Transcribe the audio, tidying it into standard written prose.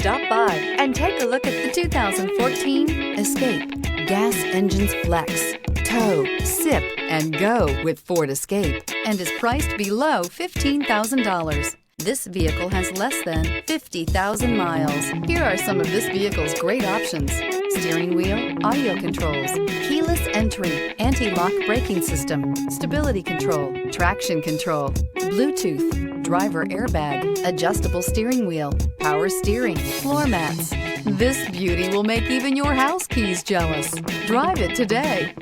Stop by and take a look at the 2014 Escape. Gas engines flex, tow, sip, and go with Ford Escape, and is priced below $15,000. This vehicle has less than 50,000 miles. Here are some of this vehicle's great options: steering wheel audio controls, keyless entry, anti-lock braking system, stability control, traction control, Bluetooth, driver airbag, adjustable steering wheel, power steering, floor mats. This beauty will make even your house keys jealous. Drive it today.